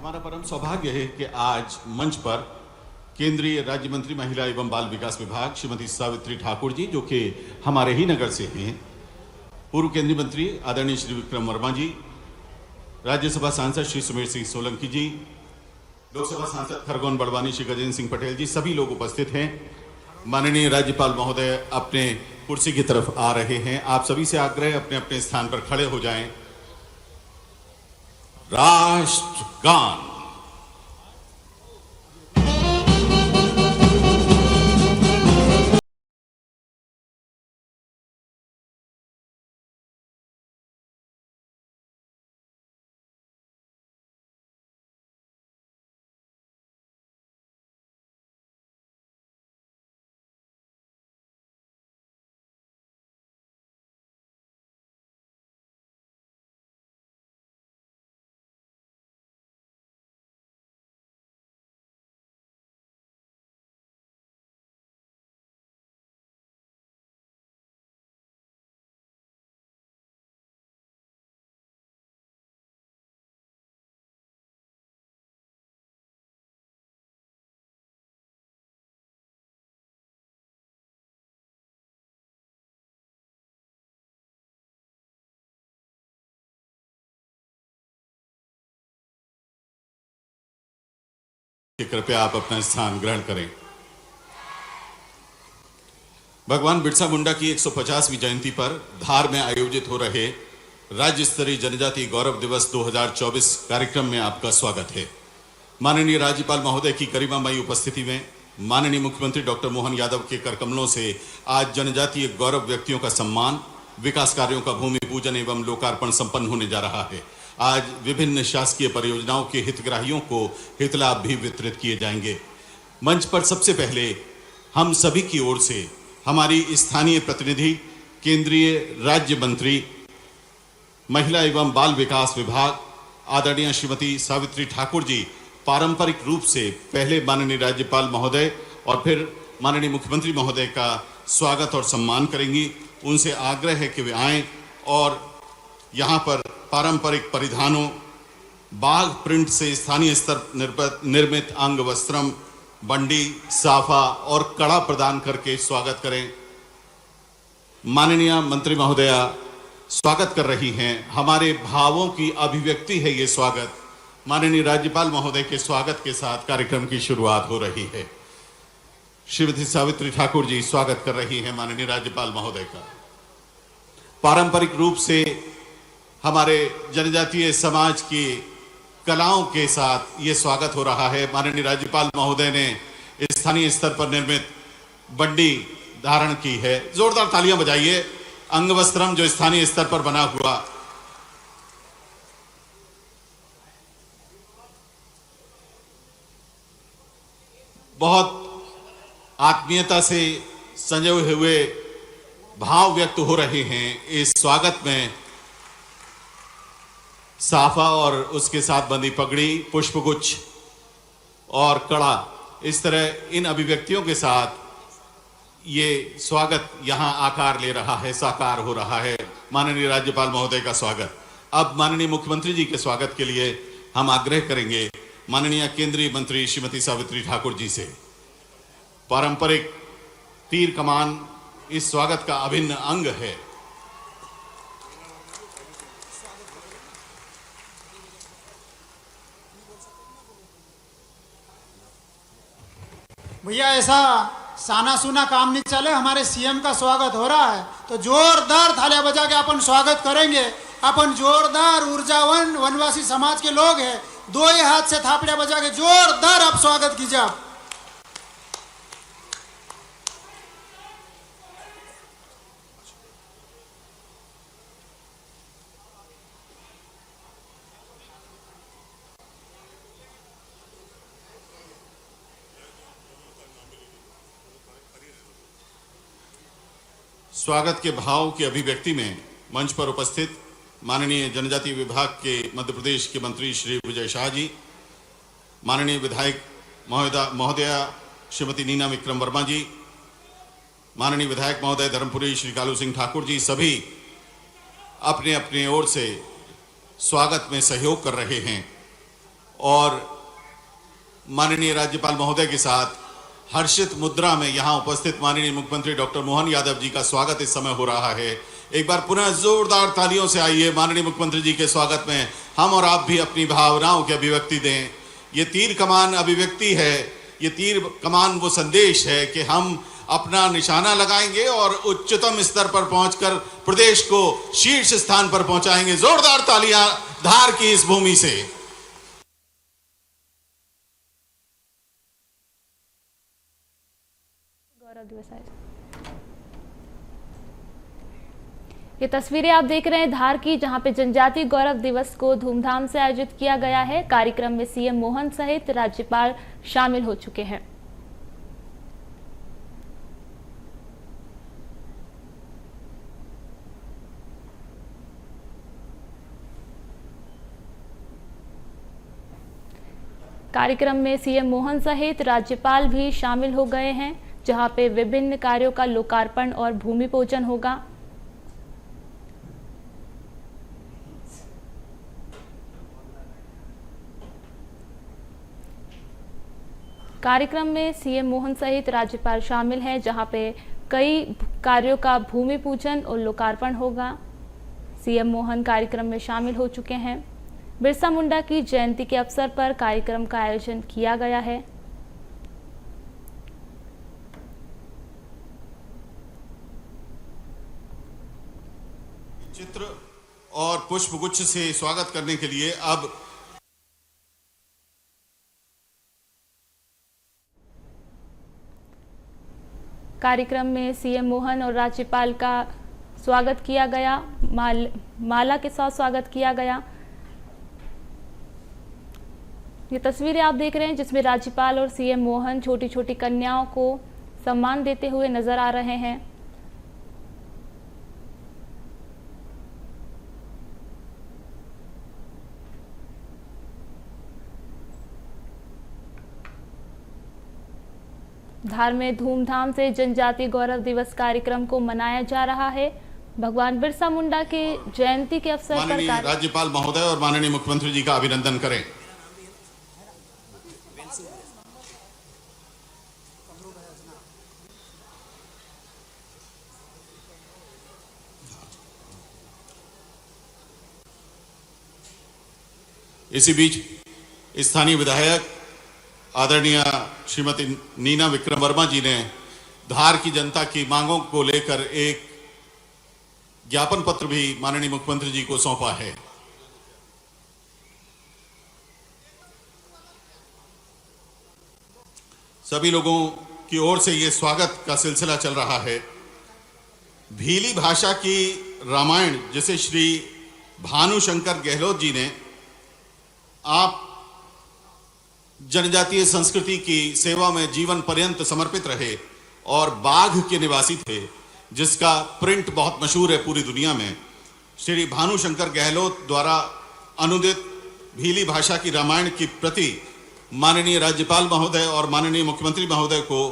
हमारा परम सौभाग्य है कि आज मंच पर केंद्रीय राज्य मंत्री महिला एवं बाल विकास विभाग श्रीमती सावित्री ठाकुर जी, जो कि हमारे ही नगर से हैं, पूर्व केंद्रीय मंत्री आदरणीय श्री विक्रम वर्मा जी, राज्यसभा सांसद श्री सुमेर सिंह सोलंकी जी, लोकसभा सांसद खरगोन बड़वानी श्री गजेंद्र सिंह पटेल जी, सभी लोग उपस्थित हैं। माननीय राज्यपाल महोदय अपने कुर्सी की तरफ आ रहे हैं। आप सभी से आग्रह अपने अपने स्थान पर खड़े हो जाएं। राष्ट्रगान। कृपया आप अपना स्थान ग्रहण करें। भगवान बिरसा मुंडा की 150वीं जयंती पर धार में आयोजित हो रहे राज्य स्तरीय जनजातीय गौरव दिवस 2024 कार्यक्रम में आपका स्वागत है। माननीय राज्यपाल महोदय की गरिमामयी उपस्थिति में माननीय मुख्यमंत्री डॉक्टर मोहन यादव के करकमलों से आज जनजातीय गौरव व्यक्तियों का सम्मान, विकास कार्यों का भूमि पूजन एवं लोकार्पण संपन्न होने जा रहा है। आज विभिन्न शासकीय परियोजनाओं के हितग्राहियों को हितलाभ भी वितरित किए जाएंगे। मंच पर सबसे पहले हम सभी की ओर से हमारी स्थानीय प्रतिनिधि केंद्रीय राज्य मंत्री महिला एवं बाल विकास विभाग आदरणीय श्रीमती सावित्री ठाकुर जी पारंपरिक रूप से पहले माननीय राज्यपाल महोदय और फिर माननीय मुख्यमंत्री महोदय का स्वागत और सम्मान करेंगी। उनसे आग्रह है कि वे आएं और यहाँ पर पारंपरिक परिधानों, बाघ प्रिंट से स्थानीय स्तर निर्मित अंग वस्त्रम, बंडी, साफा और कड़ा प्रदान करके स्वागत करें। माननीय मंत्री महोदया स्वागत कर रही हैं। हमारे भावों की अभिव्यक्ति है ये स्वागत। माननीय राज्यपाल महोदय के स्वागत के साथ कार्यक्रम की शुरुआत हो रही है। श्रीमती सावित्री ठाकुर जी स्वागत कर रही हैं माननीय राज्यपाल महोदय का। पारंपरिक रूप से हमारे जनजातीय समाज की कलाओं के साथ ये स्वागत हो रहा है। माननीय राज्यपाल महोदय ने स्थानीय स्तर पर निर्मित बंडी धारण की है। जोरदार तालियां बजाइए। अंगवस्त्रम जो स्थानीय स्तर पर बना हुआ, बहुत आत्मीयता से संजोए हुए भाव व्यक्त हो रहे हैं। इस स्वागत में साफा और उसके साथ बंदी पगड़ी, पुष्पगुच्छ और कड़ा, इस तरह इन अभिव्यक्तियों के साथ ये स्वागत यहाँ आकार ले रहा है, साकार हो रहा है। माननीय राज्यपाल महोदय का स्वागत। अब माननीय मुख्यमंत्री जी के स्वागत के लिए हम आग्रह करेंगे माननीय केंद्रीय मंत्री श्रीमती सावित्री ठाकुर जी से। पारंपरिक तीर कमान इस स्वागत का अभिन्न अंग है। भैया ऐसा साना सुना काम नहीं चले। हमारे सीएम का स्वागत हो रहा है तो जोरदार थालियां बजा के अपन स्वागत करेंगे। अपन जोरदार ऊर्जावन वनवासी समाज के लोग हैं, दो ही हाथ से थापड़ियां बजा के जोरदार आप स्वागत कीजिए। आप स्वागत के भाव की अभिव्यक्ति में मंच पर उपस्थित माननीय जनजातीय विभाग के मध्य प्रदेश के मंत्री श्री विजय शाह जी, माननीय विधायक महोदया श्रीमती नीना विक्रम वर्मा जी, माननीय विधायक महोदय धर्मपुरी श्री कालू सिंह ठाकुर जी, सभी अपने अपने ओर से स्वागत में सहयोग कर रहे हैं और माननीय राज्यपाल महोदय के साथ हर्षित मुद्रा में यहां उपस्थित माननीय मुख्यमंत्री डॉक्टर मोहन यादव जी का स्वागत इस समय हो रहा है। एक बार पुनः जोरदार तालियों से आइए माननीय मुख्यमंत्री जी के स्वागत में हम और आप भी अपनी भावनाओं की अभिव्यक्ति दें। ये तीर कमान अभिव्यक्ति है, ये तीर कमान वो संदेश है कि हम अपना निशाना लगाएंगे और उच्चतम स्तर पर पहुंचकर प्रदेश को शीर्ष स्थान पर पहुंचाएंगे। जोरदार तालियां धार की इस भूमि से। गौरव दिवस आज ये तस्वीरें आप देख रहे हैं धार की, जहां पे जनजातीय गौरव दिवस को धूमधाम से आयोजित किया गया है। कार्यक्रम में सीएम मोहन सहित राज्यपाल शामिल हो चुके हैं। कार्यक्रम में सीएम मोहन सहित राज्यपाल भी शामिल हो गए हैं, जहां पे विभिन्न कार्यों का लोकार्पण और भूमि पूजन होगा। कार्यक्रम में सीएम मोहन सहित राज्यपाल शामिल हैं, जहां पे कई कार्यों का भूमि पूजन और लोकार्पण होगा। सीएम मोहन कार्यक्रम में शामिल हो चुके हैं। बिरसा मुंडा की जयंती के अवसर पर कार्यक्रम का आयोजन किया गया है। चित्र और पुष्पगुच्छ से स्वागत करने के लिए अब कार्यक्रम में सीएम मोहन और राज्यपाल का स्वागत किया गया, माला के साथ स्वागत किया गया। ये तस्वीरें आप देख रहे हैं जिसमें राज्यपाल और सीएम मोहन छोटी छोटी कन्याओं को सम्मान देते हुए नजर आ रहे हैं। धार में धूमधाम से जनजातीय गौरव दिवस कार्यक्रम को मनाया जा रहा है। भगवान बिरसा मुंडा के जयंती के अवसर पर माननीय राज्यपाल महोदय और माननीय मुख्यमंत्री जी का अभिनंदन करें। इसी बीच स्थानीय विधायक आदरणीय श्रीमती नीना विक्रम वर्मा जी ने धार की जनता की मांगों को लेकर एक ज्ञापन पत्र भी माननीय मुख्यमंत्री जी को सौंपा है। सभी लोगों की ओर से ये स्वागत का सिलसिला चल रहा है। भीली भाषा की रामायण जिसे श्री भानुशंकर गहलोत जी ने आप जनजातीय संस्कृति की सेवा में जीवन पर्यंत समर्पित रहे और बाघ के निवासी थे, जिसका प्रिंट बहुत मशहूर है पूरी दुनिया में। श्री भानुशंकर गहलोत द्वारा अनुदित भीली भाषा की रामायण की प्रति माननीय राज्यपाल महोदय और माननीय मुख्यमंत्री महोदय को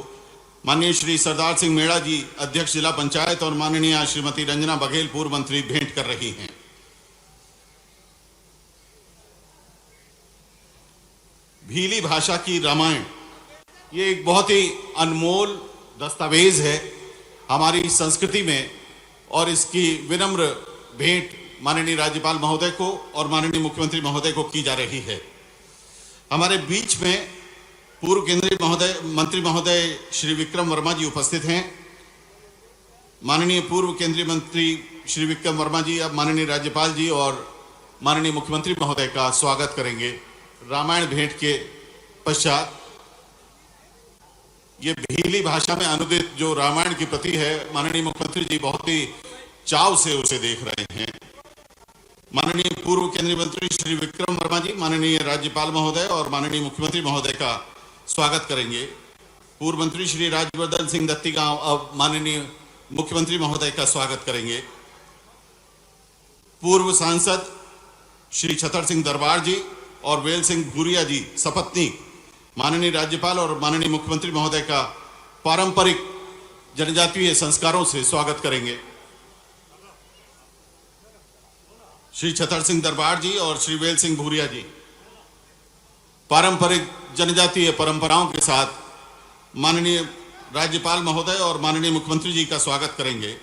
माननीय श्री सरदार सिंह मेड़ा जी अध्यक्ष जिला पंचायत और माननीय श्रीमती रंजना बघेल पूर्व मंत्री भेंट कर रही हैं। भीली भाषा की रामायण ये एक बहुत ही अनमोल दस्तावेज है हमारी संस्कृति में, और इसकी विनम्र भेंट माननीय राज्यपाल महोदय को और माननीय मुख्यमंत्री महोदय को की जा रही है। हमारे बीच में पूर्व केंद्रीय मंत्री महोदय श्री विक्रम वर्मा जी उपस्थित हैं। माननीय पूर्व केंद्रीय मंत्री श्री विक्रम वर्मा जी अब माननीय राज्यपाल जी और माननीय मुख्यमंत्री महोदय का स्वागत करेंगे। रामायण भेंट के पश्चात ये भीली भाषा में अनुदित जो रामायण की प्रति है, माननीय मुख्यमंत्री जी बहुत ही चाव से उसे देख रहे हैं। माननीय पूर्व केंद्रीय मंत्री श्री विक्रम वर्मा जी माननीय राज्यपाल महोदय और माननीय मुख्यमंत्री महोदय का स्वागत करेंगे। पूर्व मंत्री श्री राजवर्धन सिंह दत्तीगांव अब माननीय मुख्यमंत्री महोदय का स्वागत करेंगे। पूर्व सांसद श्री छतर सिंह दरबार जी और वेल सिंह भूरिया जी सपत्नीक माननीय राज्यपाल और माननीय मुख्यमंत्री महोदय का पारंपरिक जनजातीय संस्कारों से स्वागत करेंगे। श्री छतर सिंह दरबार जी और श्री वेल सिंह भूरिया जी पारंपरिक जनजातीय परंपराओं के साथ माननीय राज्यपाल महोदय और माननीय मुख्यमंत्री जी का स्वागत करेंगे।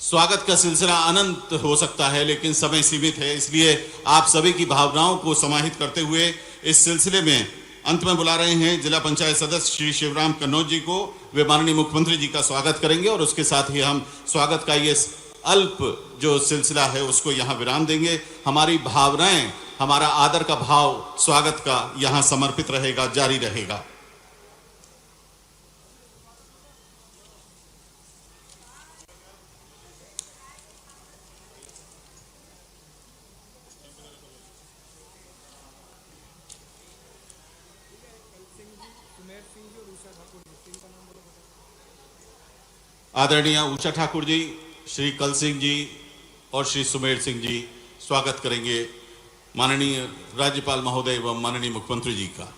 स्वागत का सिलसिला अनंत हो सकता है, लेकिन समय सीमित है, इसलिए आप सभी की भावनाओं को समाहित करते हुए इस सिलसिले में अंत में बुला रहे हैं जिला पंचायत सदस्य श्री शिवराम कन्नौज जी को। वे माननीय मुख्यमंत्री जी का स्वागत करेंगे और उसके साथ ही हम स्वागत का ये अल्प जो सिलसिला है उसको यहाँ विराम देंगे। हमारी भावनाएं, हमारा आदर का भाव स्वागत का यहाँ समर्पित रहेगा, जारी रहेगा। आदरणीय उषा ठाकुर जी, श्री कल सिंह जी और श्री सुमेर सिंह जी स्वागत करेंगे माननीय राज्यपाल महोदय एवं माननीय मुख्यमंत्री जी का।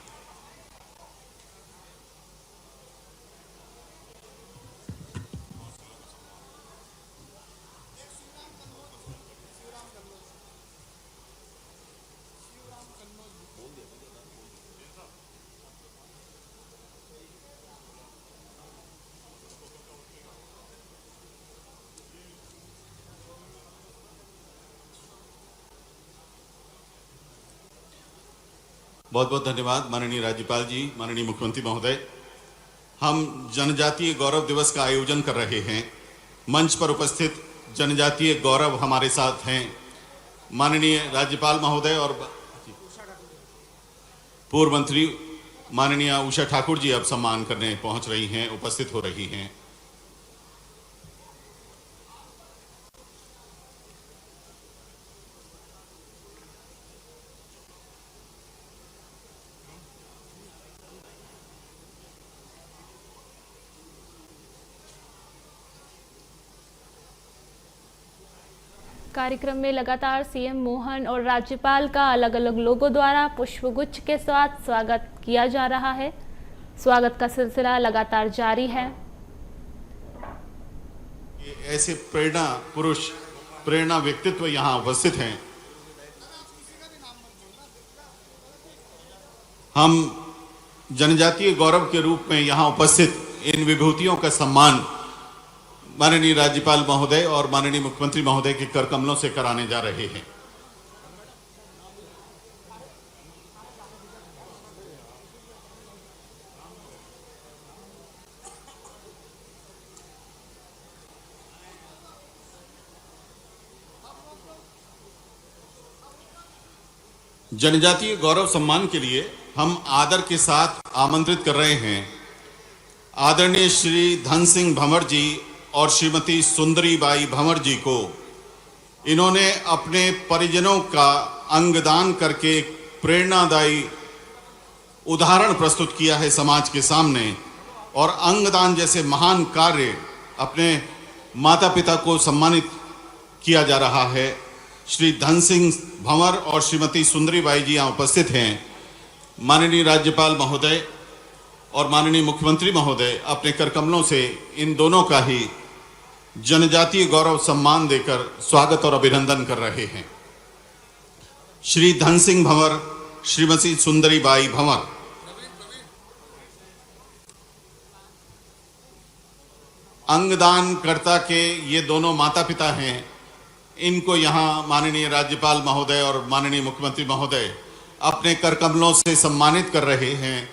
बहुत बहुत धन्यवाद माननीय राज्यपाल जी, माननीय मुख्यमंत्री महोदय। हम जनजातीय गौरव दिवस का आयोजन कर रहे हैं। मंच पर उपस्थित जनजातीय गौरव हमारे साथ हैं माननीय राज्यपाल महोदय और पूर्व मंत्री माननीय उषा ठाकुर जी अब सम्मान करने पहुंच रही हैं, उपस्थित हो रही हैं। कार्यक्रम में लगातार सीएम मोहन और राज्यपाल का अलग अलग लोगों द्वारा पुष्पगुच्छ के साथ स्वागत किया जा रहा है। स्वागत का सिलसिला लगातार जारी है। ऐसे प्रेरणा पुरुष, प्रेरणा व्यक्तित्व यहाँ उपस्थित हैं। हम जनजातीय गौरव के रूप में यहाँ उपस्थित इन विभूतियों का सम्मान माननीय राज्यपाल महोदय और माननीय मुख्यमंत्री महोदय के कर कमलों से कराने जा रहे हैं। जनजातीय गौरव सम्मान के लिए हम आदर के साथ आमंत्रित कर रहे हैं आदरणीय श्री धन सिंह भंवर जी और श्रीमती सुंदरी बाई भंवर जी को। इन्होंने अपने परिजनों का अंगदान करके प्रेरणादायी उदाहरण प्रस्तुत किया है समाज के सामने, और अंगदान जैसे महान कार्य अपने माता पिता को सम्मानित किया जा रहा है। श्री धन सिंह भंवर और श्रीमती सुंदरी बाई जी यहाँ उपस्थित हैं। माननीय राज्यपाल महोदय और माननीय मुख्यमंत्री महोदय अपने कर कमलों से इन दोनों का ही जनजातीय गौरव सम्मान देकर स्वागत और अभिनंदन कर रहे हैं। श्री धन सिंह भंवर, श्रीमती सुंदरी बाई भंवर। अंगदानकर्ता के ये दोनों माता पिता हैं। इनको यहाँ माननीय राज्यपाल महोदय और माननीय मुख्यमंत्री महोदय अपने कर कमलों से सम्मानित कर रहे हैं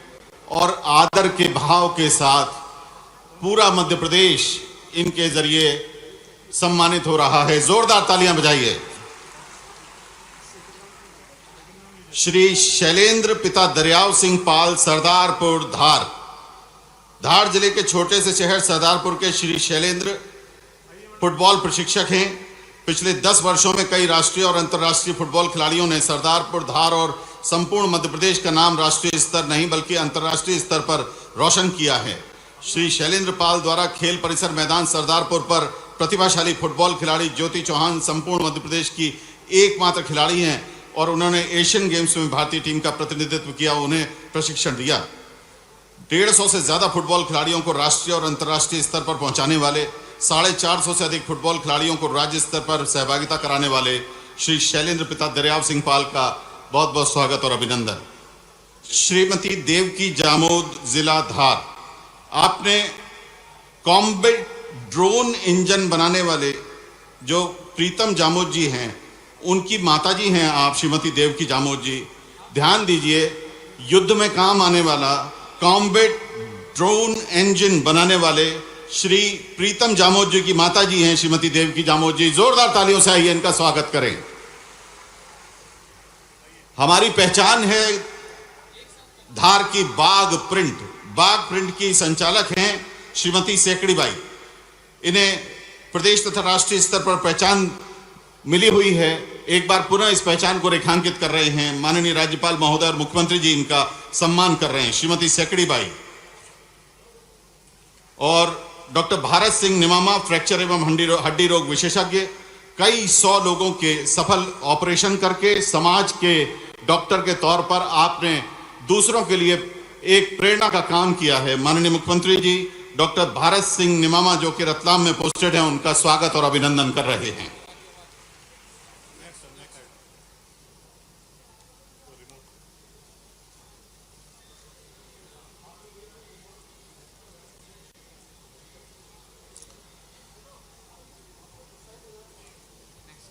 और आदर के भाव के साथ पूरा मध्य प्रदेश इनके जरिए सम्मानित हो रहा है। जोरदार तालियां बजाइए। श्री शैलेंद्र पिता दरियाव सिंह पाल, सरदारपुर, धार। धार जिले के छोटे से शहर सरदारपुर के श्री शैलेंद्र फुटबॉल प्रशिक्षक हैं। पिछले 10 वर्षों में कई राष्ट्रीय और अंतर्राष्ट्रीय फुटबॉल खिलाड़ियों ने सरदारपुर, धार और संपूर्ण मध्य प्रदेश का नाम राष्ट्रीय स्तर नहीं बल्कि अंतर्राष्ट्रीय स्तर पर रोशन किया है। श्री शैलेंद्र पाल द्वारा खेल परिसर मैदान सरदारपुर पर प्रतिभाशाली फुटबॉल खिलाड़ी ज्योति चौहान संपूर्ण मध्य प्रदेश की एकमात्र खिलाड़ी हैं और उन्होंने एशियन गेम्स में भारतीय टीम का प्रतिनिधित्व किया, उन्हें प्रशिक्षण दिया। 150 से ज्यादा फुटबॉल खिलाड़ियों को राष्ट्रीय और अंतर्राष्ट्रीय स्तर पर पहुंचाने वाले, 450 से अधिक फुटबॉल खिलाड़ियों को राज्य स्तर पर सहभागिता कराने वाले श्री शैलेंद्र पिता दरियाव सिंह पाल का बहुत बहुत स्वागत और अभिनंदन। श्रीमती देवकी जामोद, जिला धार। आपने कॉम्बैट ड्रोन इंजन बनाने वाले जो प्रीतम जामोद जी हैं, उनकी माताजी हैं आप, श्रीमती देवकी जामोद जी। ध्यान दीजिए, युद्ध में काम आने वाला कॉम्बैट ड्रोन इंजन बनाने वाले श्री प्रीतम जामोद जी की माताजी हैं श्रीमती देवकी जामोद जी। जोरदार तालियों से आइए इनका स्वागत करें। हमारी पहचान है धार की बाग प्रिंट की संचालक हैं श्रीमती सेकड़ी बाई। इन्हें प्रदेश तथा राष्ट्रीय स्तर पर पहचान मिली हुई है। एक बार पुनः इस पहचान को रेखांकित कर रहे हैं माननीय राज्यपाल महोदय और मुख्यमंत्री जी, इनका सम्मान कर रहे हैं श्रीमती सेकड़ी बाई। और डॉक्टर भारत सिंह निमामा, फ्रैक्चर एवं हड्डी रोग विशेषज्ञ, कई 100 लोगों के सफल ऑपरेशन करके समाज के डॉक्टर के तौर पर आपने दूसरों के लिए एक प्रेरणा का काम किया है। माननीय मुख्यमंत्री जी डॉक्टर भारत सिंह निमामा, जो कि रतलाम में पोस्टेड हैं, उनका स्वागत और अभिनंदन कर रहे हैं।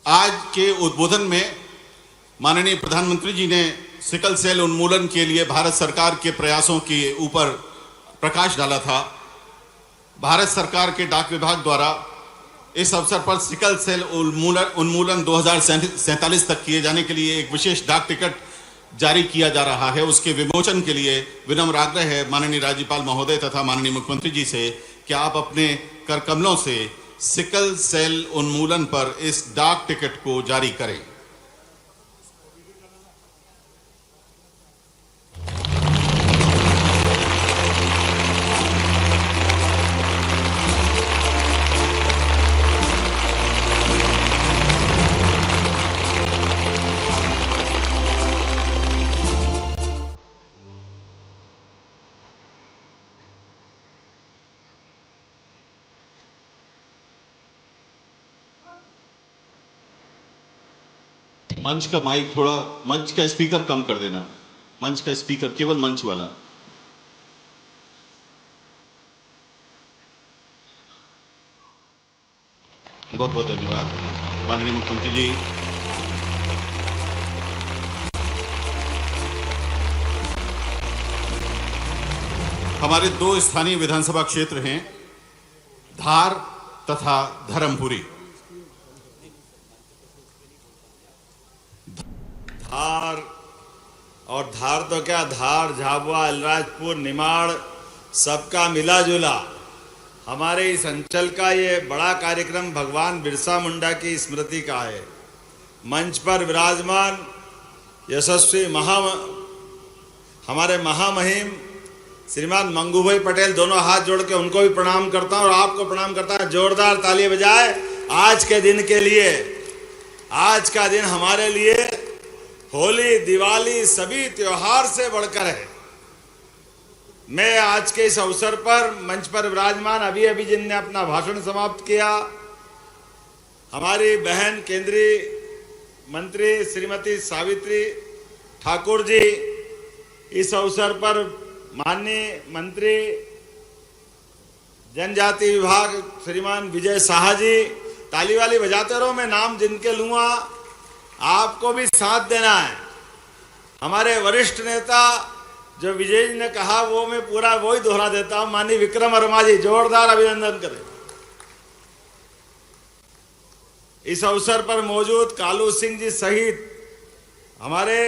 आज के उद्बोधन में माननीय प्रधानमंत्री जी ने सिकल सेल उन्मूलन के लिए भारत सरकार के प्रयासों के ऊपर प्रकाश डाला था। भारत सरकार के डाक विभाग द्वारा इस अवसर पर सिकल सेल उन्मूलन 2047 तक किए जाने के लिए एक विशेष डाक टिकट जारी किया जा रहा है। उसके विमोचन के लिए विनम्र आग्रह है माननीय राज्यपाल महोदय तथा माननीय मुख्यमंत्री जी से कि आप अपने कर कमलों से सिकल सेल उन्मूलन पर इस डाक टिकट को जारी करें। मंच का माइक थोड़ा, मंच का स्पीकर कम कर देना। मंच का स्पीकर केवल मंच वाला। बहुत बहुत धन्यवाद माननीय मुख्यमंत्री जी। हमारे 2 स्थानीय विधानसभा क्षेत्र हैं, धार तथा धर्मपुरी। धार और धार तो क्या, धार, झाबुआ, अलीराजपुर, निमाड़, सबका मिला जुला हमारे इस अंचल का ये बड़ा कार्यक्रम भगवान बिरसा मुंडा की स्मृति का है। मंच पर विराजमान यशस्वी हमारे महामहिम श्रीमान मंगूभाई पटेल, दोनों हाथ जोड़ के उनको भी प्रणाम करता हूं और आपको प्रणाम करता हूं। जोरदार ताली बजाए आज के दिन के लिए। आज का दिन हमारे लिए होली, दिवाली, सभी त्योहार से बढ़कर है। मैं आज के इस अवसर पर मंच पर विराजमान अभी जिनने अपना भाषण समाप्त किया, हमारी बहन केंद्रीय मंत्री श्रीमती सावित्री ठाकुर जी, इस अवसर पर माननीय मंत्री जनजाति विभाग श्रीमान विजय शाह जी, ताली वाली बजाते रहो, मैं नाम जिनके लूंगा आपको भी साथ देना है। हमारे वरिष्ठ नेता जो विजय जी ने कहा वो मैं पूरा वही दोहरा देता हूं। माननीय विक्रम वर्मा जी, जोरदार अभिनंदन करें। इस अवसर पर मौजूद कालू सिंह जी सहित हमारे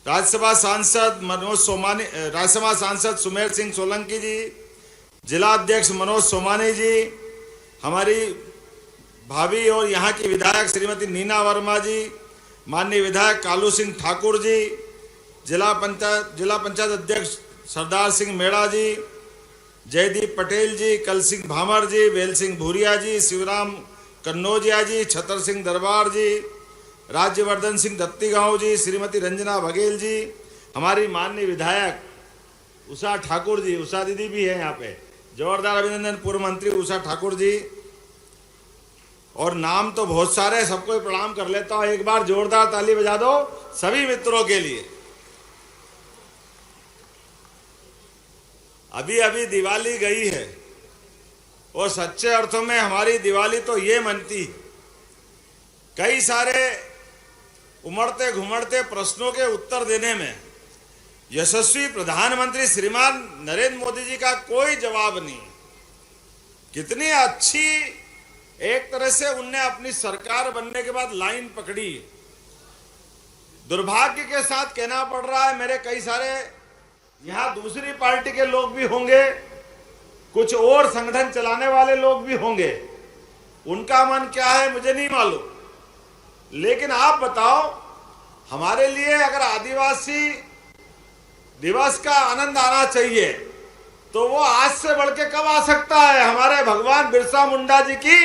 राज्यसभा सांसद मनोज सोमानी, राज्यसभा सांसद सुमेर सिंह सोलंकी जी, जिला अध्यक्ष मनोज सोमानी जी, हमारी भाभी और यहाँ की विधायक श्रीमती नीना वर्मा जी, माननीय विधायक कालू सिंह ठाकुर जी, जिला पंचायत अध्यक्ष सरदार सिंह मेड़ा जी, जयदीप पटेल जी, कल सिंह भामर जी, वेल सिंह भूरिया जी, शिवराम कन्नौजिया जी, छतर सिंह दरबार जी, राज्यवर्धन सिंह दत्तीगांव जी, श्रीमती रंजना बघेल जी, हमारी माननीय विधायक उषा ठाकुर जी, उषा दीदी भी है यहाँ पे, जोरदार अभिनंदन। पूर्व मंत्री उषा ठाकुर जी, और नाम तो बहुत सारे, सबको ही प्रणाम कर लेता हूं। एक बार जोरदार ताली बजा दो सभी मित्रों के लिए। अभी अभी दिवाली गई है और सच्चे अर्थों में हमारी दिवाली तो ये मनती, कई सारे उमड़ते घुमड़ते प्रश्नों के उत्तर देने में यशस्वी प्रधानमंत्री श्रीमान नरेंद्र मोदी जी का कोई जवाब नहीं। कितनी अच्छी एक तरह से उनने अपनी सरकार बनने के बाद लाइन पकड़ी। दुर्भाग्य के साथ कहना पड़ रहा है, मेरे कई सारे यहां दूसरी पार्टी के लोग भी होंगे, कुछ और संगठन चलाने वाले लोग भी होंगे, उनका मन क्या है मुझे नहीं मालूम, लेकिन आप बताओ, हमारे लिए अगर आदिवासी दिवस का आनंद आना चाहिए तो वो आज से बढ़ के कब आ सकता है? हमारे भगवान बिरसा मुंडा जी की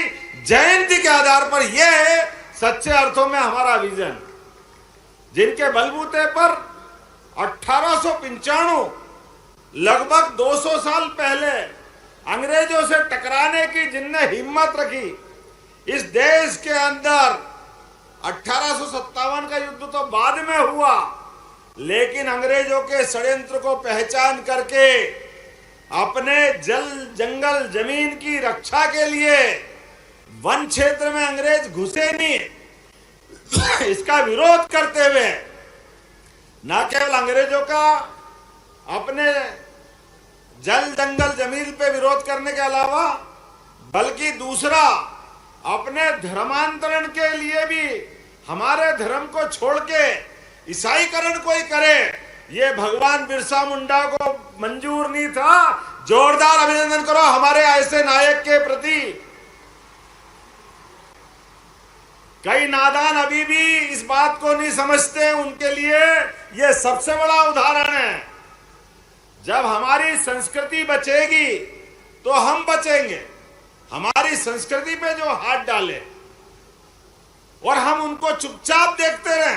जयंती के आधार पर। यह है सच्चे अर्थों में हमारा विजन, जिनके बलबूते पर 1895 लगभग 200 साल पहले अंग्रेजों से टकराने की जिनने हिम्मत रखी, इस देश के अंदर 1857 का युद्ध तो बाद में हुआ, लेकिन अंग्रेजों के षड्यंत्र को पहचान करके अपने जल जंगल जमीन की रक्षा के लिए वन क्षेत्र में अंग्रेज घुसे नहीं, इसका विरोध करते हुए न केवल अंग्रेजों का अपने जल जंगल जमीन पे विरोध करने के अलावा, बल्कि दूसरा अपने धर्मांतरण के लिए भी हमारे धर्म को छोड़ के ईसाईकरण कोई करे, ये भगवान बिरसा मुंडा को मंजूर नहीं था। जोरदार अभिनंदन करो हमारे ऐसे नायक के प्रति। कई नादान अभी भी इस बात को नहीं समझते, उनके लिए यह सबसे बड़ा उदाहरण है। जब हमारी संस्कृति बचेगी तो हम बचेंगे। हमारी संस्कृति पे जो हाथ डाले और हम उनको चुपचाप देखते रहे,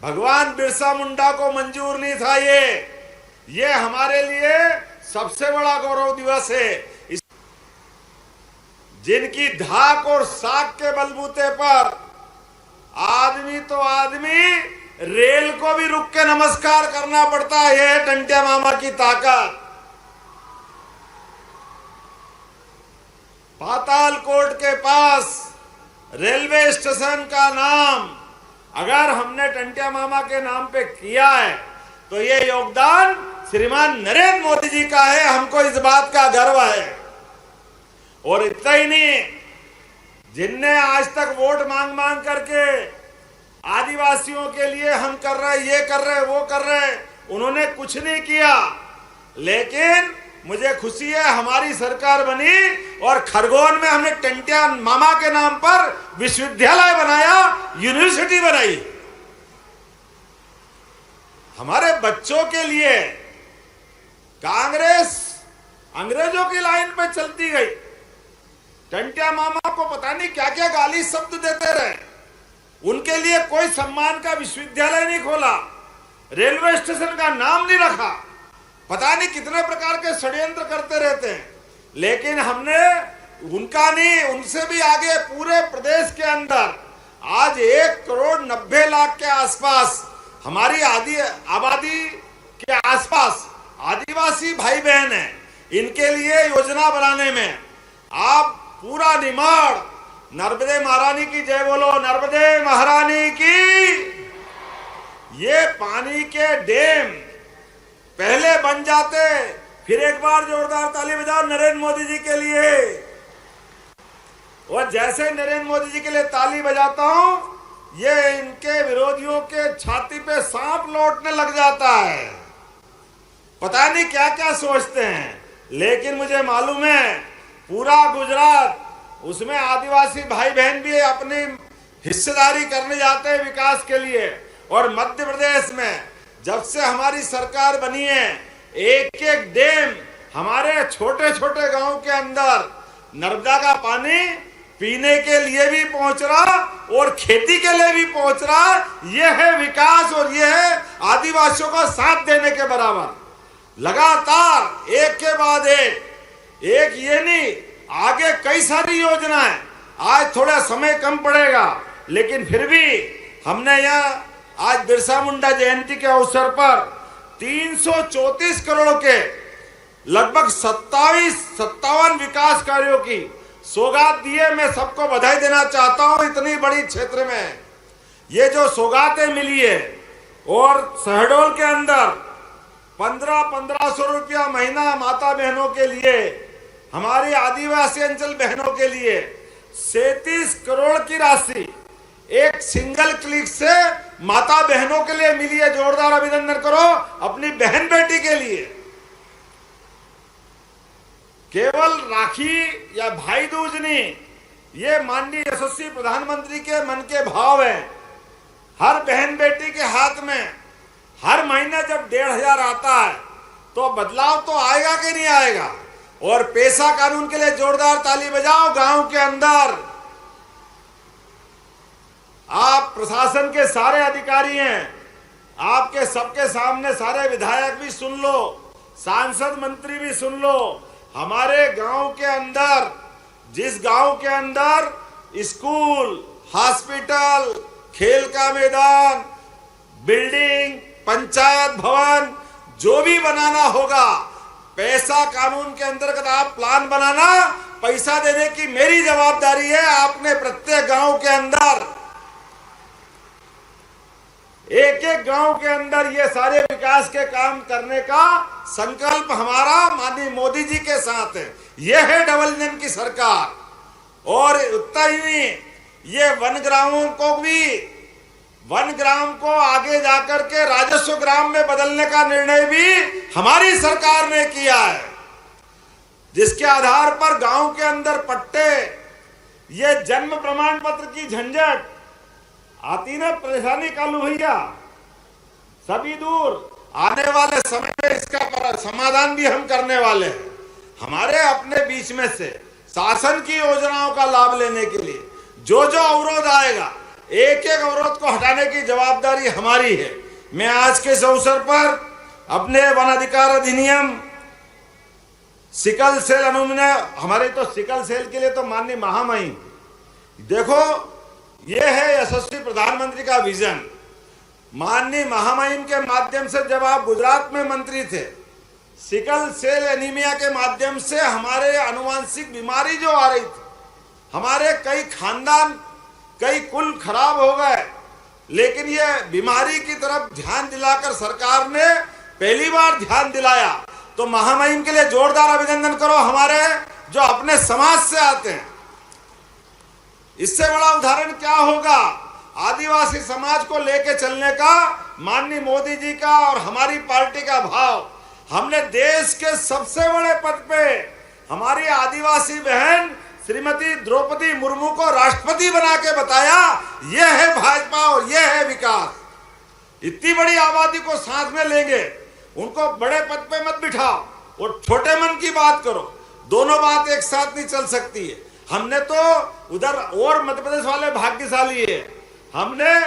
भगवान बिरसा मुंडा को मंजूर नहीं था। ये हमारे लिए सबसे बड़ा गौरव दिवस है। जिनकी धाक और साख के बलबूते पर आदमी तो आदमी, रेल को भी रुक के नमस्कार करना पड़ता है। यह टंटिया मामा की ताकत। पातालकोट के पास रेलवे स्टेशन का नाम अगर हमने टंटिया मामा के नाम पे किया है तो ये योगदान श्रीमान नरेंद्र मोदी जी का है। हमको इस बात का गर्व है। और इतना ही नहीं, जिनने आज तक वोट मांग मांग करके आदिवासियों के लिए हम कर रहे, ये कर रहे, वो कर रहे, उन्होंने कुछ नहीं किया। लेकिन मुझे खुशी है हमारी सरकार बनी और खरगोन में हमने टंटिया मामा के नाम पर विश्वविद्यालय बनाया, यूनिवर्सिटी बनाई। हमारे बच्चों के लिए कांग्रेस अंग्रेजों की लाइन पे चलती गई। टंटिया मामा को पता नहीं क्या क्या गाली शब्द देते रहे। उनके लिए कोई सम्मान का विश्वविद्यालय नहीं खोला, रेलवे स्टेशन का नाम नहीं रखा, पता नहीं कितने प्रकार के षड्यंत्र करते रहते हैं। लेकिन हमने उनका नहीं, उनसे भी आगे पूरे प्रदेश के अंदर आज 1,90,00,000 के आसपास हमारी आबादी के आसपास आदिवासी भाई बहन हैं। इनके लिए योजना बनाने में आप पूरा निमाड़, नर्मदे महारानी की जय बोलो, नर्मदे महारानी की। ये पानी के डैम पहले बन जाते, फिर एक बार जोरदार ताली बजाओ नरेंद्र मोदी जी के लिए। और जैसे नरेंद्र मोदी जी के लिए ताली बजाता हूं, ये इनके विरोधियों के छाती पे सांप लौटने लग जाता है। पता नहीं क्या क्या सोचते हैं, लेकिन मुझे मालूम है पूरा गुजरात, उसमें आदिवासी भाई बहन भी अपनी हिस्सेदारी करने जाते हैं विकास के लिए। और मध्य प्रदेश में जब से हमारी सरकार बनी है, एक एक डैम हमारे छोटे छोटे गांव के अंदर नर्मदा का पानी पीने के लिए भी पहुंच रहा और खेती के लिए भी पहुंच रहा। यह है विकास और यह है आदिवासियों का साथ देने के बराबर। लगातार एक के बाद एक ये नहीं, आगे कई सारी योजनाएं आज थोड़ा समय कम पड़ेगा, लेकिन फिर भी हमने यह आज बिरसा मुंडा जयंती के अवसर पर 334 करोड़ के लगभग 57 विकास कार्यों की सौगात दिए। मैं सबको बधाई देना चाहता हूं। इतनी बड़ी क्षेत्र में ये जो सौगातें मिली है, और शहडोल के अंदर 1500 रुपया महीना माता बहनों के लिए, हमारी आदिवासी अंचल बहनों के लिए 37 करोड़ की राशि एक सिंगल क्लिक से माता बहनों के लिए मिली है। जोरदार अभिनंदन करो अपनी बहन बेटी के लिए। केवल राखी या भाई दूज नहीं, ये माननीय यशस्वी प्रधानमंत्री के मन के भाव है। हर बहन बेटी के हाथ में हर महीने जब 1500 आता है तो बदलाव तो आएगा कि नहीं आएगा। और पेशा कानून के लिए जोरदार ताली बजाओ। गांव के अंदर आप प्रशासन के सारे अधिकारी हैं, आपके सबके सामने सारे विधायक भी सुन लो, सांसद मंत्री भी सुन लो। हमारे गांव के अंदर, जिस गांव के अंदर स्कूल, हॉस्पिटल, खेल का मैदान, बिल्डिंग, पंचायत भवन जो भी बनाना होगा, पैसा कानून के अंतर्गत आप प्लान बनाना, पैसा देने की मेरी जवाबदारी है। आपने प्रत्येक गांव के अंदर, एक एक गांव के अंदर ये सारे विकास के काम करने का संकल्प हमारा माननीय मोदी जी के साथ है। ये है डबल इंजन की सरकार। और उतना ही नहीं, ये वन ग्राम को आगे जाकर के राजस्व ग्राम में बदलने का निर्णय भी हमारी सरकार ने किया है, जिसके आधार पर गांव के अंदर पट्टे, ये जन्म प्रमाण पत्र की झंझट आती ना, परेशानी कालू भैया सभी दूर। आने वाले समय में इसका समाधान भी हम करने वाले हैं। हमारे अपने बीच में से शासन की योजनाओं का लाभ लेने के लिए जो जो अवरोध आएगा, एक एक अवरोध को हटाने की जवाबदारी हमारी है। मैं आज के इस अवसर पर अपने वन अधिकार अधिनियम, सिकल सेल अनुमोदन, हमारे तो सिकल सेल के लिए तो माननीय महामहिम, देखो ये है यशस्वी प्रधानमंत्री का विजन। माननीय महामहिम के माध्यम से जब आप गुजरात में मंत्री थे, सिकल सेल एनीमिया के माध्यम से हमारे आनुवांशिक बीमारी जो आ रही थी, हमारे कई खानदान, कई कुल खराब हो गए, लेकिन ये बीमारी की तरफ ध्यान दिलाकर सरकार ने पहली बार ध्यान दिलाया। तो महामहिम के लिए जोरदार अभिनंदन करो, हमारे जो अपने समाज से आते हैं। इससे बड़ा उदाहरण क्या होगा आदिवासी समाज को लेके चलने का माननीय मोदी जी का और हमारी पार्टी का भाव। हमने देश के सबसे बड़े पद पे हमारी आदिवासी बहन श्रीमती द्रौपदी मुर्मू को राष्ट्रपति बना के बताया, यह है भाजपा और यह है विकास। इतनी बड़ी आबादी को साथ में लेंगे, उनको बड़े पद पे मत बिठाओ और छोटे मन की बात करो। दोनों बात एक साथ नहीं चल सकती है। हमने तो उधर और मध्य प्रदेश वाले भाग्यशाली है, हमने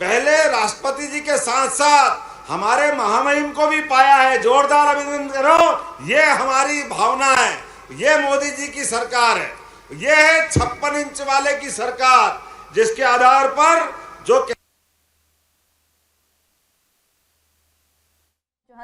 पहले राष्ट्रपति जी के साथ साथ हमारे महामहिम को भी पाया है। जोरदार अभिनंदन करो। ये हमारी भावना है, ये मोदी जी की सरकार है, ये है 56 इंच वाले की सरकार, जिसके आधार पर जो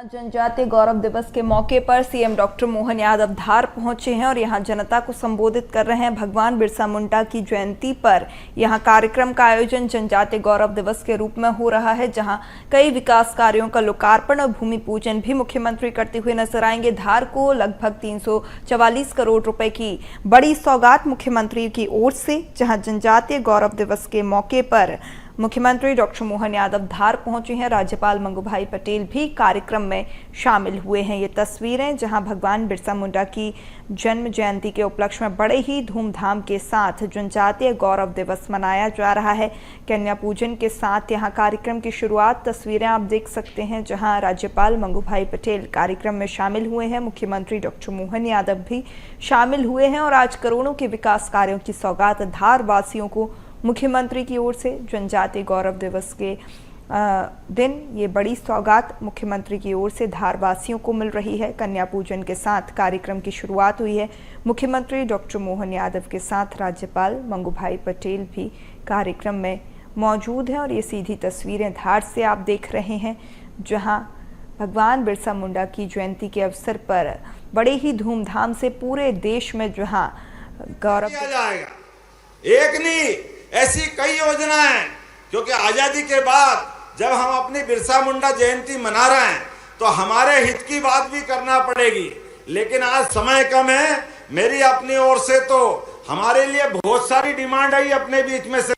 जनजातीय गौरव दिवस के मौके पर सीएम डॉक्टर मोहन यादव धार पहुंचे हैं और यहां जनता को संबोधित कर रहे हैं। भगवान बिरसा मुंडा की जयंती पर यहां कार्यक्रम का आयोजन जनजातीय गौरव दिवस के रूप में हो रहा है, जहां कई विकास कार्यों का लोकार्पण और भूमि पूजन भी मुख्यमंत्री करते हुए नजर आएंगे। धार को लगभग 344 करोड़ रुपए की बड़ी सौगात मुख्यमंत्री की ओर से, जहाँ जनजातीय गौरव दिवस के मौके पर मुख्यमंत्री डॉक्टर मोहन यादव धार पहुंचे हैं। राज्यपाल मंगूभाई पटेल भी कार्यक्रम में शामिल हुए हैं। ये तस्वीरें जहां भगवान बिरसा मुंडा की जन्म जयंती के उपलक्ष्य में बड़े ही धूमधाम के साथ जनजातीय गौरव दिवस मनाया जा रहा है। कन्या पूजन के साथ यहां कार्यक्रम की शुरुआत, तस्वीरें आप देख सकते हैं जहां राज्यपाल मंगूभाई पटेल कार्यक्रम में शामिल हुए हैं। मुख्यमंत्री डॉक्टर मोहन यादव भी शामिल हुए हैं और आज करोड़ों के विकास कार्यों की सौगात धार वासियों को मुख्यमंत्री की ओर से जनजातीय गौरव दिवस के दिन ये बड़ी सौगात मुख्यमंत्री की ओर से धारवासियों को मिल रही है। कन्या पूजन के साथ कार्यक्रम की शुरुआत हुई है। मुख्यमंत्री डॉक्टर मोहन यादव के साथ राज्यपाल मंगूभाई पटेल भी कार्यक्रम में मौजूद हैं और ये सीधी तस्वीरें धार से आप देख रहे हैं, जहां भगवान बिरसा मुंडा की जयंती के अवसर पर बड़े ही धूमधाम से पूरे देश में जहां गौरव किया जाएगा। एक नहीं, ऐसी कई योजनाएं हैं, क्योंकि आजादी के बाद जब हम अपनी बिरसा मुंडा जयंती मना रहे हैं तो हमारे हित की बात भी करना पड़ेगी, लेकिन आज समय कम है। मेरी अपनी ओर से तो हमारे लिए बहुत सारी डिमांड आई अपने बीच में से।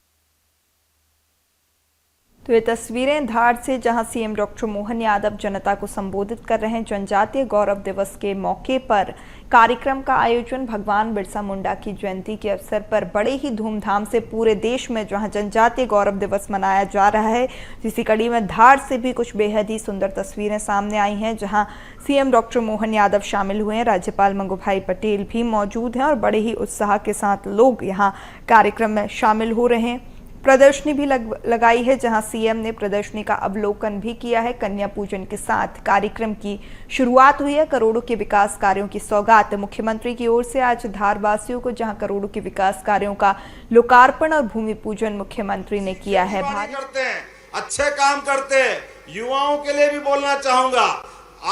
तो ये तस्वीरें धार से, जहां सीएम डॉक्टर मोहन यादव जनता को संबोधित कर रहे हैं। जनजातीय गौरव दिवस के मौके पर कार्यक्रम का आयोजन भगवान बिरसा मुंडा की जयंती के अवसर पर बड़े ही धूमधाम से पूरे देश में जहां जनजातीय गौरव दिवस मनाया जा रहा है, इसी कड़ी में धार से भी कुछ बेहद ही सुंदर तस्वीरें सामने आई हैं, जहां सीएम डॉक्टर मोहन यादव शामिल हुए हैं। राज्यपाल मंगूभाई पटेल भी मौजूद हैं और बड़े ही उत्साह के साथ लोग यहाँ कार्यक्रम में शामिल हो रहे हैं। प्रदर्शनी भी लगाई है, जहां सीएम ने प्रदर्शनी का अवलोकन भी किया है। कन्या पूजन के साथ कार्यक्रम की शुरुआत हुई है। करोड़ों के विकास कार्यों की सौगात मुख्यमंत्री की ओर से आज धारवासियों को, जहां करोड़ों के विकास कार्यों का लोकार्पण और भूमि पूजन मुख्यमंत्री ने किया है। करते हैं, अच्छे काम करते हैं। युवाओं के लिए भी बोलना चाहूंगा,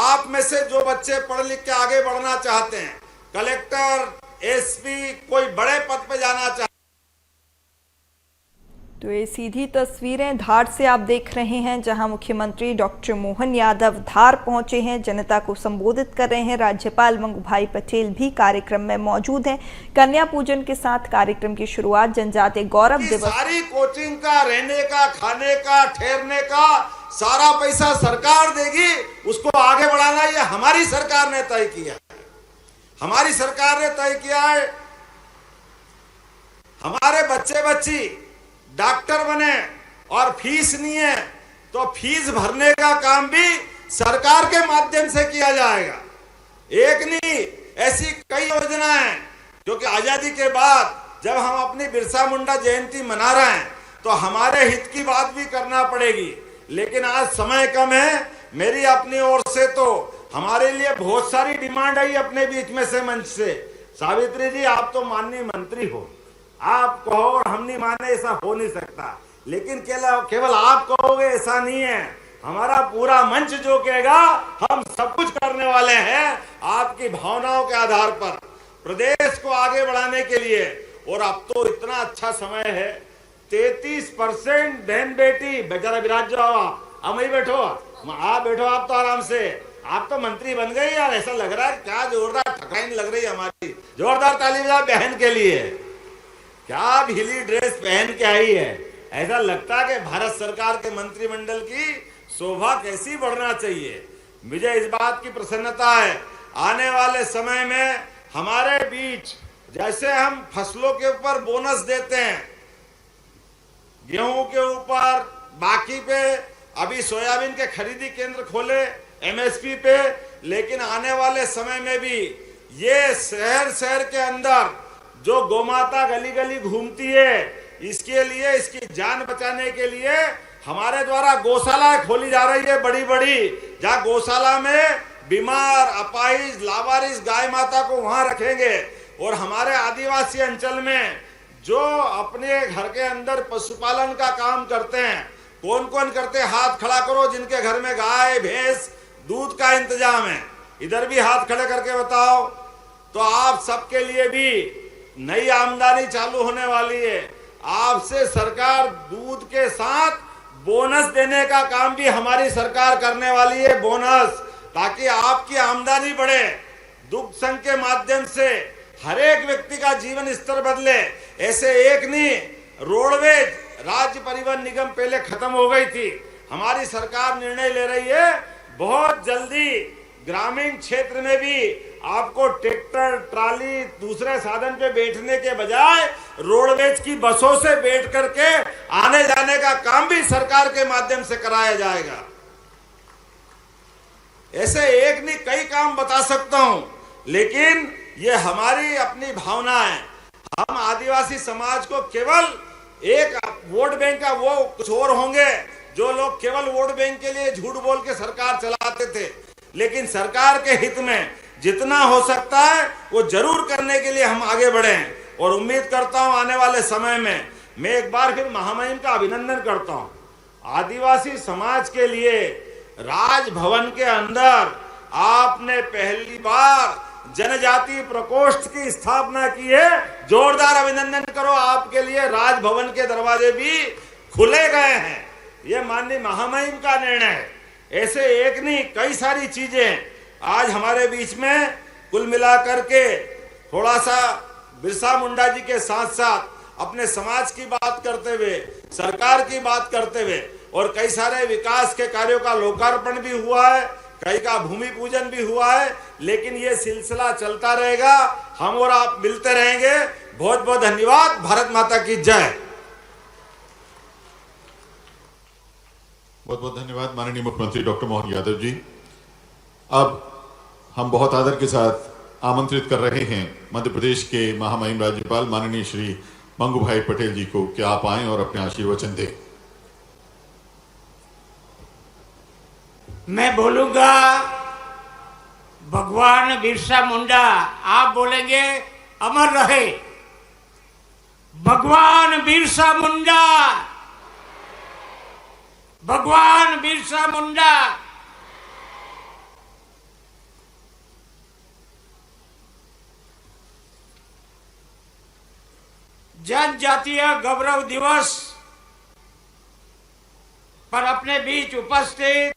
आप में से जो बच्चे पढ़ लिख के आगे बढ़ना चाहते हैं, कलेक्टर, एसपी, कोई बड़े पद पे जाना चाहते, तो ये सीधी तस्वीरें धार से आप देख रहे हैं, जहां मुख्यमंत्री डॉक्टर मोहन यादव धार पहुंचे हैं, जनता को संबोधित कर रहे हैं। राज्यपाल मंगूभाई पटेल भी कार्यक्रम में मौजूद हैं। कन्या पूजन के साथ कार्यक्रम की शुरुआत जनजातीय गौरव दिवस। सारी कोचिंग का, रहने का, खाने का, ठहरने का सारा पैसा सरकार देगी। उसको आगे बढ़ाना ये हमारी सरकार ने तय किया, हमारी सरकार ने तय किया है। हमारे बच्चे बच्ची डॉक्टर बने और फीस नहीं है, तो फीस भरने का काम भी सरकार के माध्यम से किया जाएगा। एक नहीं, ऐसी कई योजनाएं हैं, क्योंकि आजादी के बाद जब हम अपनी बिरसा मुंडा जयंती मना रहे हैं तो हमारे हित की बात भी करना पड़ेगी, लेकिन आज समय कम है। मेरी अपनी ओर से तो हमारे लिए बहुत सारी डिमांड आई अपने बीच में से, मंच से। सावित्री जी, आप तो माननीय मंत्री हो, आप कहो और हम नहीं माने, ऐसा हो नहीं सकता। लेकिन केवल आप कहोगे ऐसा नहीं है, हमारा पूरा मंच जो कहेगा हम सब कुछ करने वाले हैं आपकी भावनाओं के आधार पर प्रदेश को आगे बढ़ाने के लिए। और अब तो इतना अच्छा समय है, 33% बहन बेटी। बेचारा विराज जाओ, आप वही बैठो, आप बैठो, आप तो आराम से, आप तो मंत्री बन गए यार। ऐसा लग रहा है, क्या जोरदार ठकाइन लग रही है हमारी। जोरदार ताली बजाओ बहन के लिए। क्या भीली ड्रेस पहन के आई है, ऐसा लगता है कि भारत सरकार के मंत्रिमंडल की शोभा कैसी बढ़ना चाहिए। मुझे इस बात की प्रसन्नता है, आने वाले समय में हमारे बीच जैसे हम फसलों के ऊपर बोनस देते हैं, गेहूं के ऊपर, बाकी पे, अभी सोयाबीन के खरीदी केंद्र खोले एमएसपी पे, लेकिन आने वाले समय में भी ये शहर शहर के अंदर जो गौमाता गली गली घूमती है, इसके लिए, इसकी जान बचाने के लिए हमारे द्वारा गौशाला खोली जा रही है बड़ी बड़ी, जहाँ गौशाला में बीमार, अपाहिज, लावारिस गाय माता को वहां रखेंगे। और हमारे आदिवासी अंचल में जो अपने घर के अंदर पशुपालन का काम करते हैं, कौन कौन करते हैं, हाथ खड़ा करो जिनके घर में गाय भैंस दूध का इंतजाम है, इधर भी हाथ खड़े करके बताओ। तो आप सबके लिए भी नई आमदनी चालू होने वाली है। आपसे सरकार दूध के साथ बोनस देने का काम भी हमारी सरकार करने वाली है, बोनस, ताकि आपकी आमदनी बढ़े। दुग्ध संघ के माध्यम से हर एक व्यक्ति का जीवन स्तर बदले। ऐसे एक नहीं, रोडवेज, राज्य परिवहन निगम पहले खत्म हो गई थी, हमारी सरकार निर्णय ले रही है बहुत जल्दी ग्रामीण क्षेत्र में भी आपको ट्रैक्टर, ट्राली, दूसरे साधन पे बैठने के बजाय रोडवेज की बसों से बैठ करके आने जाने का काम भी सरकार के माध्यम से कराया जाएगा। ऐसे एक नहीं कई काम बता सकता हूं, लेकिन ये हमारी अपनी भावना है। हम आदिवासी समाज को केवल एक वोट बैंक का, वो कुछ और होंगे जो लोग केवल वोट बैंक के लिए झूठ बोल के सरकार चलाते थे, लेकिन सरकार के हित में जितना हो सकता है वो जरूर करने के लिए हम आगे बढ़े हैं। और उम्मीद करता हूं आने वाले समय में मैं एक बार फिर महामहिम का अभिनंदन करता हूं। आदिवासी समाज के लिए राजभवन के अंदर आपने पहली बार जनजाति प्रकोष्ठ की स्थापना की है। जोरदार अभिनंदन करो, आपके लिए राजभवन के दरवाजे भी खुले गए हैं। यह माननीय महामहिम का निर्णय है। ऐसे एक नहीं कई सारी चीजें आज हमारे बीच में कुल मिलाकर के थोड़ा सा बिरसा मुंडा जी के साथ साथ अपने समाज की बात करते हुए, सरकार की बात करते हुए और कई सारे विकास के कार्यों का लोकार्पण भी हुआ है, कई का भूमि पूजन भी हुआ है। लेकिन ये सिलसिला चलता रहेगा, हम और आप मिलते रहेंगे। बहुत बहुत धन्यवाद। भारत माता की जय। बहुत बहुत धन्यवाद माननीय मुख्यमंत्री डॉक्टर मोहन यादव जी। अब हम बहुत आदर के साथ आमंत्रित कर रहे हैं मध्य प्रदेश के महामहिम राज्यपाल माननीय श्री मंगू भाई पटेल जी को कि आप आएं और अपने आशीर्वचन दें। मैं बोलूंगा भगवान बिरसा मुंडा, आप बोलेंगे अमर रहे। भगवान बिरसा मुंडा, भगवान बिरसा मुंडा। जनजातीय गौरव दिवस पर अपने बीच उपस्थित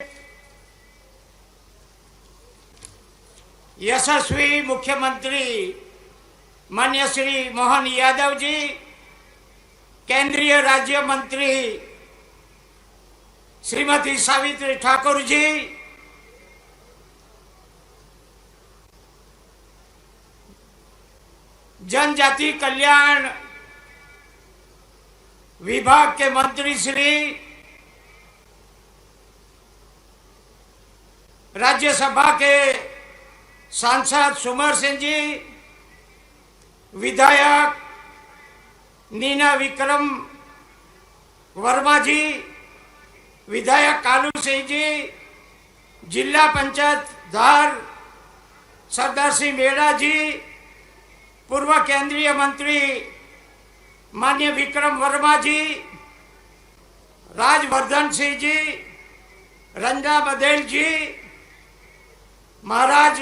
यशस्वी मुख्यमंत्री माननीय श्री मोहन यादव जी, केंद्रीय राज्य मंत्री श्रीमती सावित्री ठाकुर जी, जनजाति कल्याण विभाग के मंत्री श्री, राज्यसभा के सांसद सुमेर सिंह जी, विधायक नीना विक्रम वर्मा जी, विधायक कालू सिंह जी, जिला पंचायत धार सरदार सिंह मेड़ा जी, पूर्व केंद्रीय मंत्री माननीय विक्रम वर्मा जी, राजवर्धन सिंह जी, रंजा बदेल जी, महाराज